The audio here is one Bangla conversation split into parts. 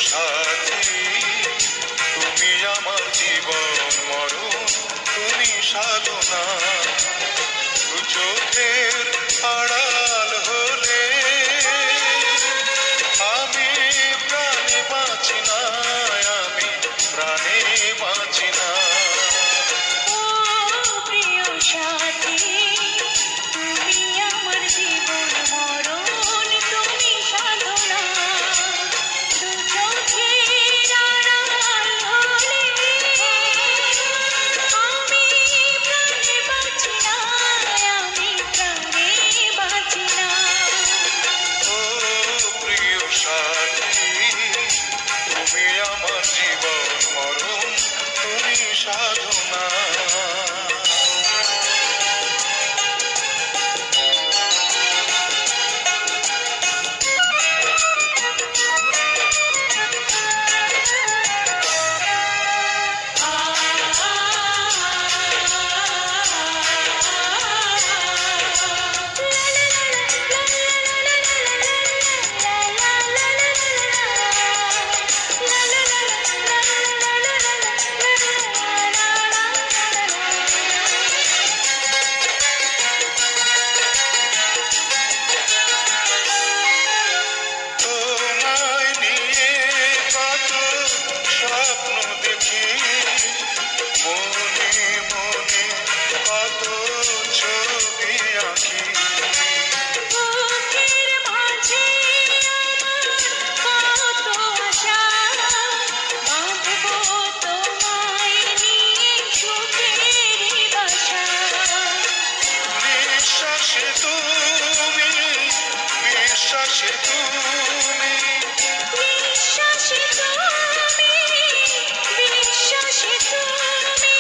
সাথী, তুমি আমার জীবন মরণ, তুমি সাধনা। দু চোখের আড়াল হলে আমি প্রাণে বাঁচি না, আমি প্রাণে বাঁচি না। ও প্রিয় সাথী, তুমি আমার জীবন মরণ, তুমি সাধনা। দু চোখের আড়াল হলে আমি প্রাণে বাঁচি না, আমি প্রাণে বাঁচি না। ও প্রিয় সাথী, তুমি আমার জীবন মরণ, তুমি সাধনা। তোমায় নিয়ে কত স্বপ্ন দেখি, মনে মনে কত ছবি আঁকি। বুকের মাঝে আমার কত আশা, বাঁধবো তোমায় নিয়ে সুখেরই বাসা। বিশ্বাসে তুমি, বিশ্বাসে তুমি, বিশ্বাসে তুমি, বিশ্বাসে তুমি,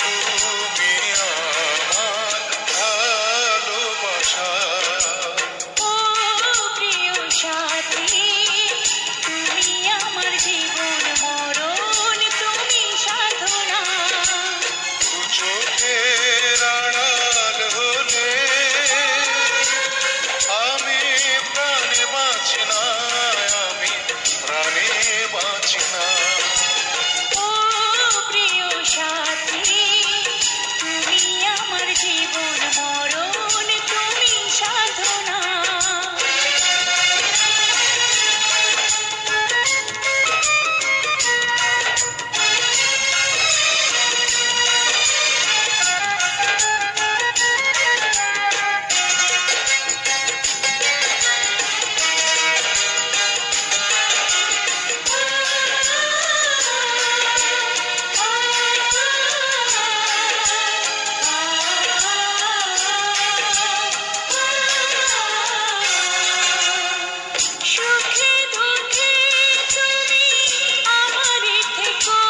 তুমি আমার ভালোবাসা। ও প্রিয় সাথী, তুমি আমার জীবন মরণ, তুমি সাধনা। দু চোখের আড়াল হলে আমি প্রাণে বাঁচি না, আমি প্রাণে বাঁচি না। ও প্রিয় সাথী, তুমি আমার জীবন মরণ, তুমি সাধনা। সুখে দুঃখে তুমি আমার থেকো,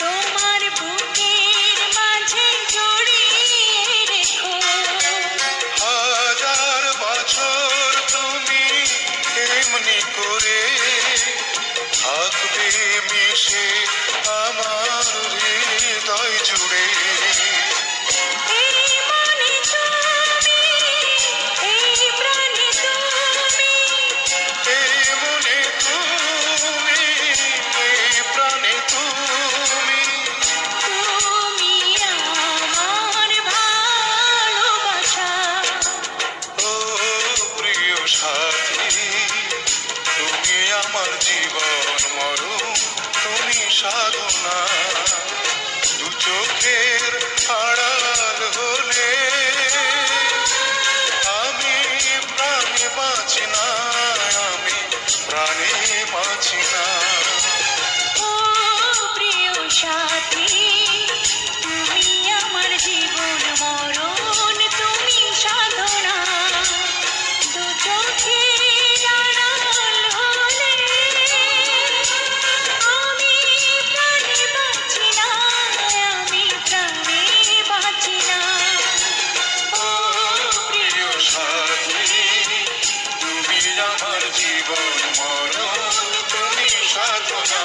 তোমার বুকের মাঝে জড়িয়ে রেখো। হাজার বছর তুমি এমনি করে থাকবে মিশে আমার হৃদয় জুড়ে। এই মনে তুমি, এই প্রাণে তুমি, এই মনে তুমি, এই প্রাণে তুমি, তুমি আমার ভালোবাসা। ও প্রিয় সাথী, তুমি আমার জীবন মরণ, তুমি সাধনা। দু চোখের আড়াল হলে আমি প্রাণে বাঁচি না, আমি প্রাণে বাঁচি না। ও প্রিয় সাথী, তুমি আমার জীবন মরণ, তুমি সাধনা। দু চোখের আড়াল হলে আমি প্রাণে বাঁচি না, আমি প্রাণে বাঁচি না। ও প্রিয় সাথী, তুমি আমার জীবন মরণ, তুমি সাধনা।